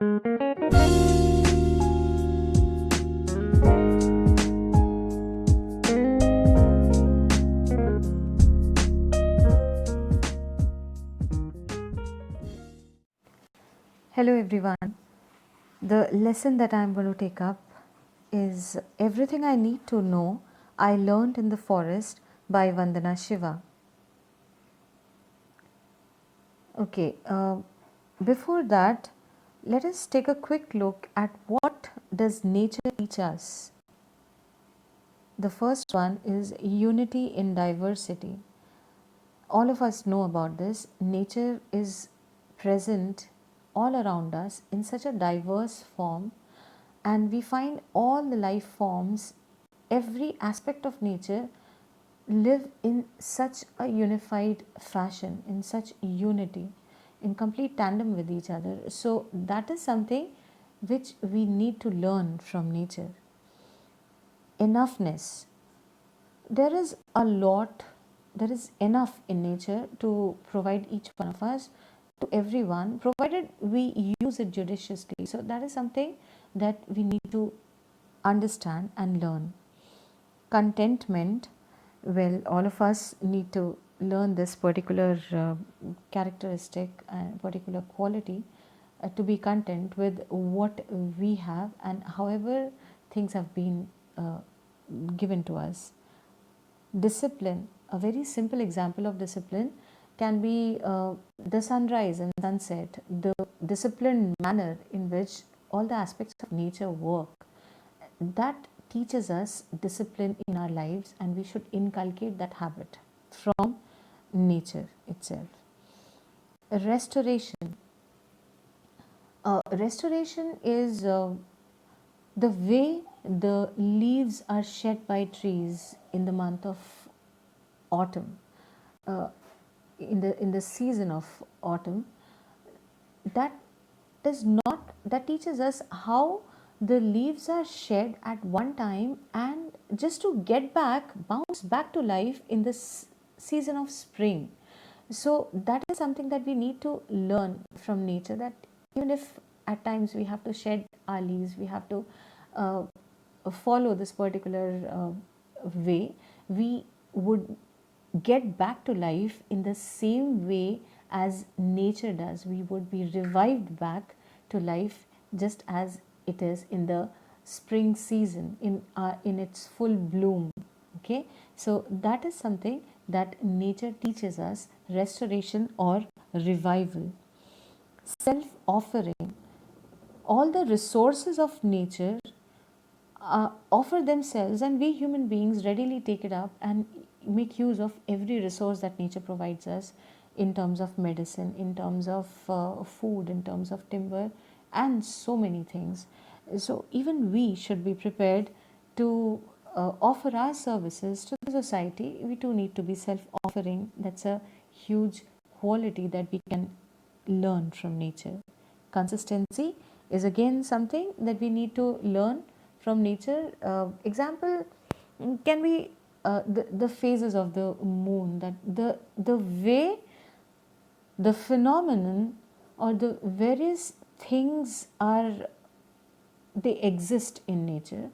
Hello everyone. The lesson that I am going to take up is Everything I Need to Know I Learned in the Forest by Vandana Shiva. Okay, before that, let us take a quick look at what does nature teach us. The first one is unity in diversity. All of us know about this. Nature is present all around us in such a diverse form, and we find all the life forms, every aspect of nature live in such a unified fashion, in such unity, in complete tandem with each other. So that is something which we need to learn from nature. Enoughness. There is a lot, there is enough in nature to provide each one of us, to everyone, provided we use it judiciously. So that is something that we need to understand and learn. Contentment, well, all of us need to learn this particular characteristic and particular quality, to be content with what we have and however things have been given to us. Discipline, a very simple example of discipline can be the sunrise and sunset, the disciplined manner in which all the aspects of nature work. That teaches us discipline in our lives, and we should inculcate that habit from nature itself. Restoration. Restoration is the way the leaves are shed by trees in the month of autumn, uh, in the season of autumn. That does not, that teaches us how the leaves are shed at one time and just to get back, bounce back to life in this season of spring. So that is something that we need to learn from nature, that even if at times we have to shed our leaves, we have to uh, follow this particular way, we would get back to life in the same way as nature does. We would be revived back to life just as it is in the spring season, in its full bloom. Okay, so that is something that nature teaches us: restoration or revival. Self offering. All the resources of nature offer themselves, and we human beings readily take it up and make use of every resource that nature provides us, in terms of medicine, in terms of food, in terms of timber, and so many things. So even we should be prepared to offer our services to the society. We too need to be self-offering. That's a huge quality that we can learn from nature. Consistency is again something that we need to learn from nature. Example can be the phases of the moon, that the way the phenomenon or the various things are, they exist in nature,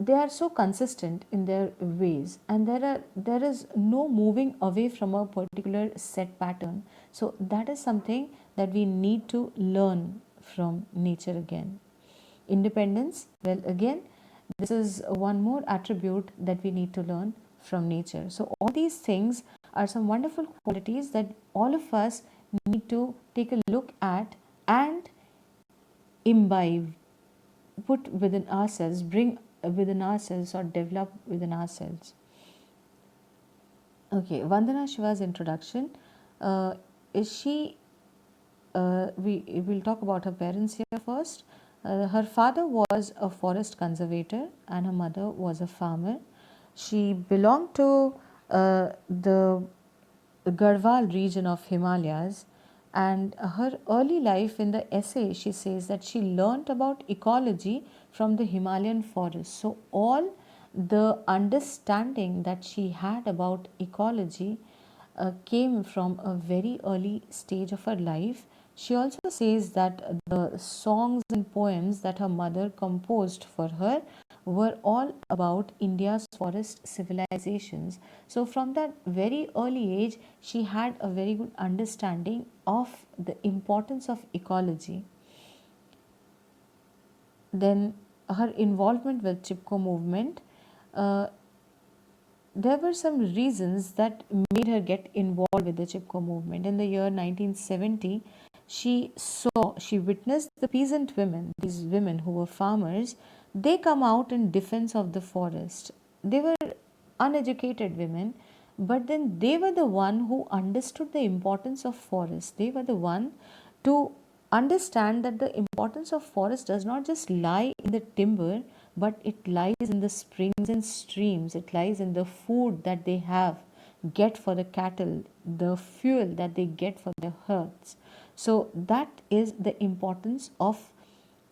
they are so consistent in their ways, and there is no moving away from a particular set pattern. So that is something that we need to learn from nature again. Independence, well, again, this is one more attribute that we need to learn from nature. So all these things are some wonderful qualities that all of us need to take a look at and imbibe, put within ourselves, bring within ourselves, or develop within ourselves. Okay, Vandana Shiva's introduction. Is she? We will talk about her parents here first. Her father was a forest conservator and her mother was a farmer. She belonged to the Garhwal region of Himalayas, and her early life, in the essay she says that she learnt about ecology from the Himalayan forest. So all the understanding that she had about ecology came from a very early stage of her life, She also says that the songs and poems that her mother composed for her were all about India's forest civilizations. So, from that very early age, she had a very good understanding of the importance of ecology. Then, her involvement with Chipko movement, uh, there were some reasons that made her get involved with the Chipko movement. In the year 1970, she witnessed the peasant women, these women who were farmers, they come out in defense of the forest. They were uneducated women, but then they were the one who understood the importance of forest. They were the one to understand that the importance of forest does not just lie in the timber, but it lies in the springs and streams. It lies in the food that they get for the cattle, the fuel that they get for their herds. So that is the importance of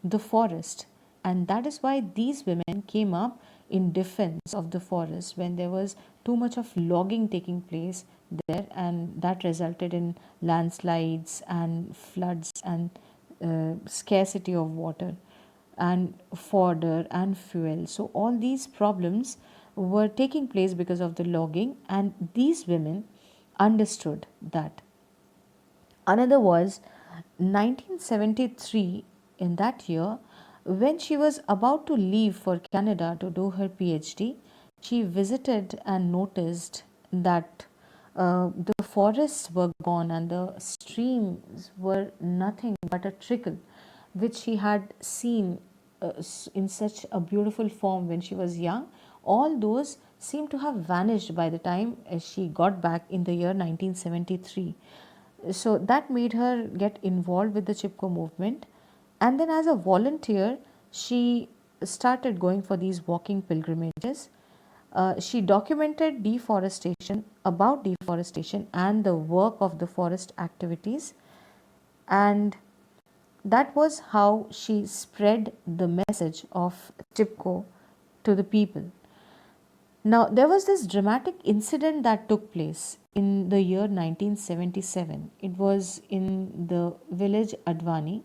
the forest, and that is why these women came up in defense of the forest when there was too much of logging taking place there, and that resulted in landslides and floods and scarcity of water and fodder and fuel. So all these problems were taking place because of the logging, and these women understood that. Another was 1973. In that year, when she was about to leave for Canada to do her PhD, she visited and noticed that the forests were gone and the streams were nothing but a trickle, which she had seen in such a beautiful form when she was young. All those seemed to have vanished by the time she got back in the year 1973. So that made her get involved with the Chipko movement. And then, as a volunteer, she started going for these walking pilgrimages. She documented deforestation, about deforestation, and the work of the forest activities. And that was how she spread the message of Chipko to the people. Now, there was this dramatic incident that took place in the year 1977. It was in the village Advani,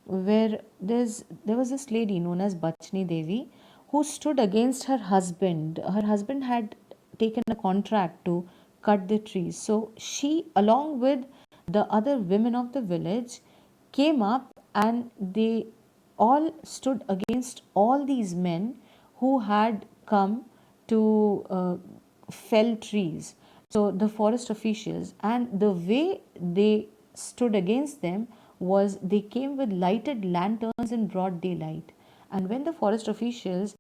where there was this lady known as Bachni Devi who stood against her husband. Her husband had taken a contract to cut the trees. So she, along with the other women of the village, came up and they all stood against all these men who had come to fell trees. So the forest officials, and the way they stood against them was they came with lighted lanterns in broad daylight. And when the forest officials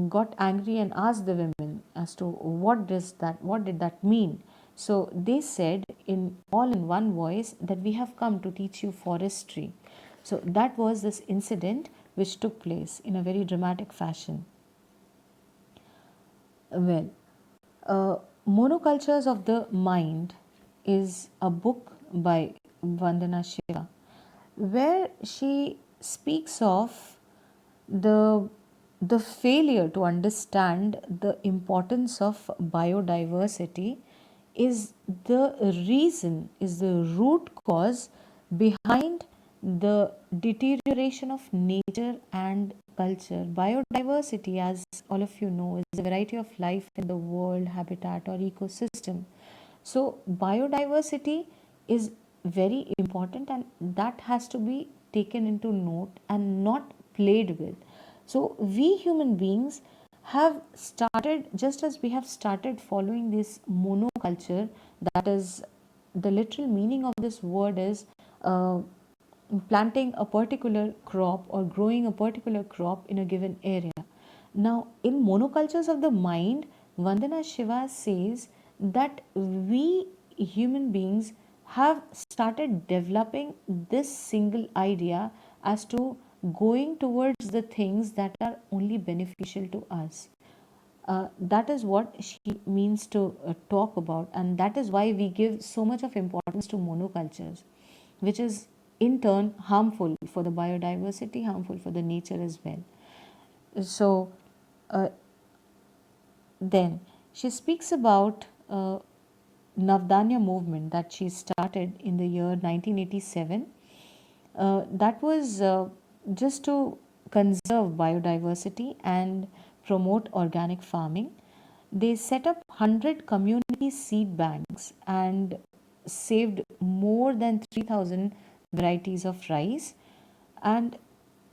got angry and asked the women as to what did that mean, so they said in all in one voice that we have come to teach you forestry. So that was this incident which took place in a very dramatic fashion. Well, uh, Monocultures of the Mind is a book by Vandana Shiva, where she speaks of the the failure to understand the importance of biodiversity is the the root cause behind the deterioration of nature and culture. Biodiversity, as all of you know, is a variety of life in the world, habitat, or ecosystem. So, biodiversity is very important, and that has to be taken into note and not played with. So, we human beings have started, just as we have started following this monoculture, that is, the literal meaning of this word is planting a particular crop or growing a particular crop in a given area. Now, in monocultures of the mind, Vandana Shiva says that we human beings have started developing this single idea as to going towards the things that are only beneficial to us. That is what she means to talk about, and that is why we give so much of importance to monocultures, which is in turn harmful for the biodiversity, harmful for the nature as well. So, uh, then she speaks about Navdanya movement that she started in the year 1987, that was just to conserve biodiversity and promote organic farming. They set up 100 community seed banks and saved more than 3,000 varieties of rice. And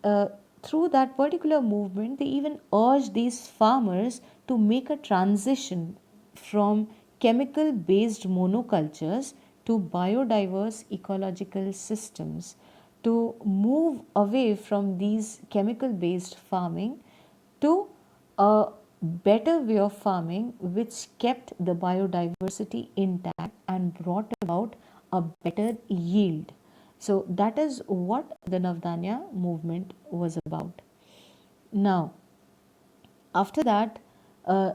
uh, through that particular movement, they even urged these farmers to make a transition from chemical based monocultures to biodiverse ecological systems, to move away from these chemical based farming to a better way of farming which kept the biodiversity intact and brought about a better yield. So that is what the Navdanya movement was about. Now, after that, uh,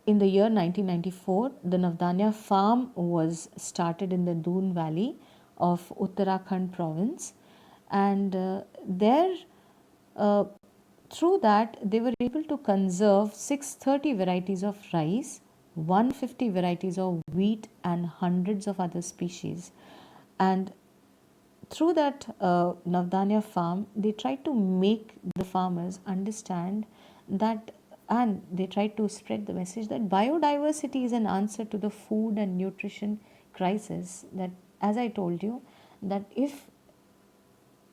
in the year 1994, the Navdanya farm was started in the Doon Valley of Uttarakhand province, and there, uh, through that, they were able to conserve 630 varieties of rice, 150 varieties of wheat, and hundreds of other species. And through that Navdanya farm, they tried to make the farmers understand that, and they tried to spread the message that biodiversity is an answer to the food and nutrition crisis. That, as I told you, that if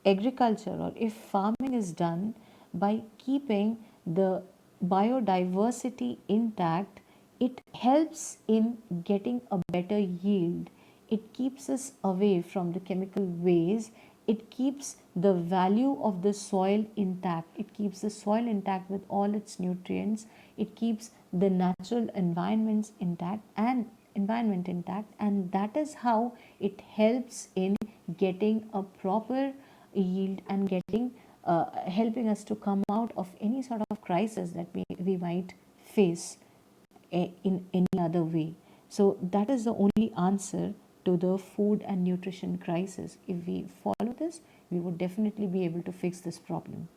agriculture or if farming is done by keeping the biodiversity intact, it helps in getting a better yield. It keeps us away from the chemical waste. It keeps the value of the soil intact. It keeps the soil intact with all its nutrients. It keeps the natural environment intact, and that is how it helps in getting a proper yield and getting helping us to come out of any sort of crisis that we might face in any other way. So that is the only answer to the food and nutrition crisis. If we follow this, we would definitely be able to fix this problem.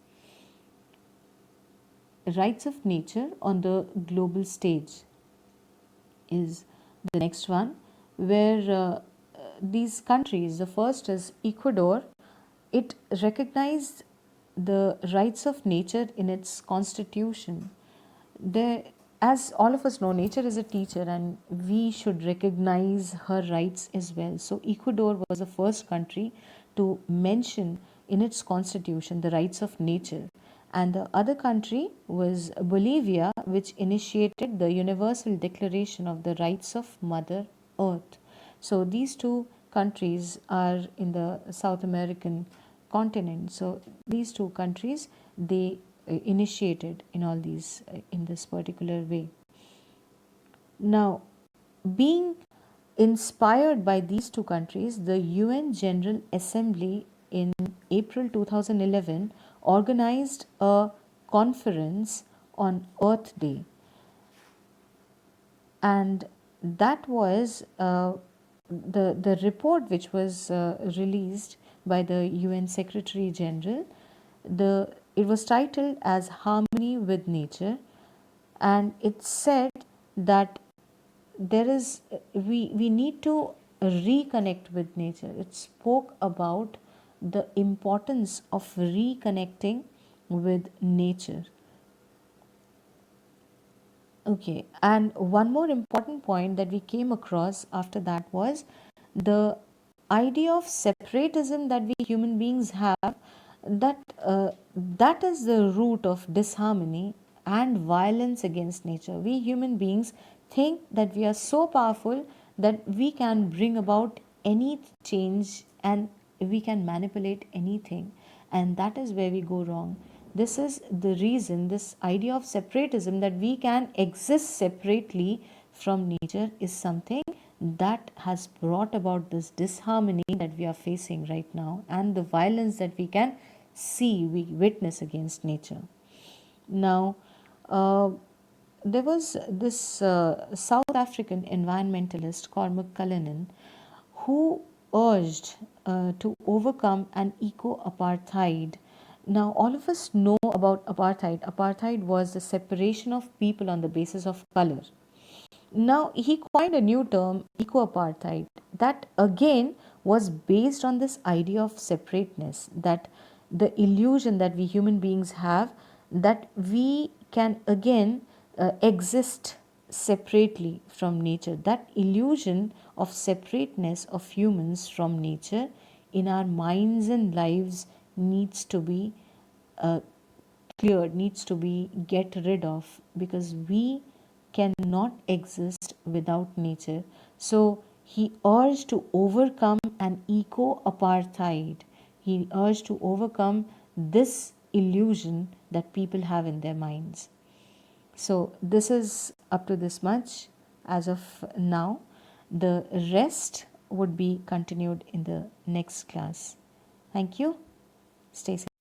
Rights of nature on the global stage is the next one, where these countries, the first is Ecuador. It recognized the rights of nature in its constitution. There, as all of us know, nature is a teacher and we should recognize her rights as well. So, Ecuador was the first country to mention in its constitution the rights of nature. And the other country was Bolivia, which initiated the Universal Declaration of the Rights of Mother Earth. So, these two countries are in the South American continent. So, these two countries, they initiated in all these in this particular way. Now, being inspired by these two countries, the UN General Assembly in April 2011 organized a conference on Earth Day, and that was the report which was released by the UN Secretary General. It was titled as Harmony with Nature, and it said that we need to reconnect with nature. It spoke about the importance of reconnecting with nature. Okay, and one more important point that we came across after that was the idea of separatism that we human beings have, that that is the root of disharmony and violence against nature. We human beings think that we are so powerful that we can bring about any change and we can manipulate anything, and that is where we go wrong. This is the reason, this idea of separatism, that we can exist separately from nature, is something that has brought about this disharmony that we are facing right now and the violence that we can see, we witness against nature. Now, uh, there was this South African environmentalist Cormac Cullinan who urged to overcome an eco apartheid. Now, all of us know about apartheid. Apartheid was the separation of people on the basis of color. Now, he coined a new term, eco apartheid, that again was based on this idea of separateness, that the illusion that we human beings have, that we can again exist separately from nature. That illusion of separateness of humans from nature in our minds and lives needs to be uh, cleared, needs to be get rid of, because we cannot exist without nature. So he urged to overcome an eco apartheid. He urged to overcome this illusion that people have in their minds. So this is up to this much as of now. The rest would be continued in the next class. Thank you. Stay safe.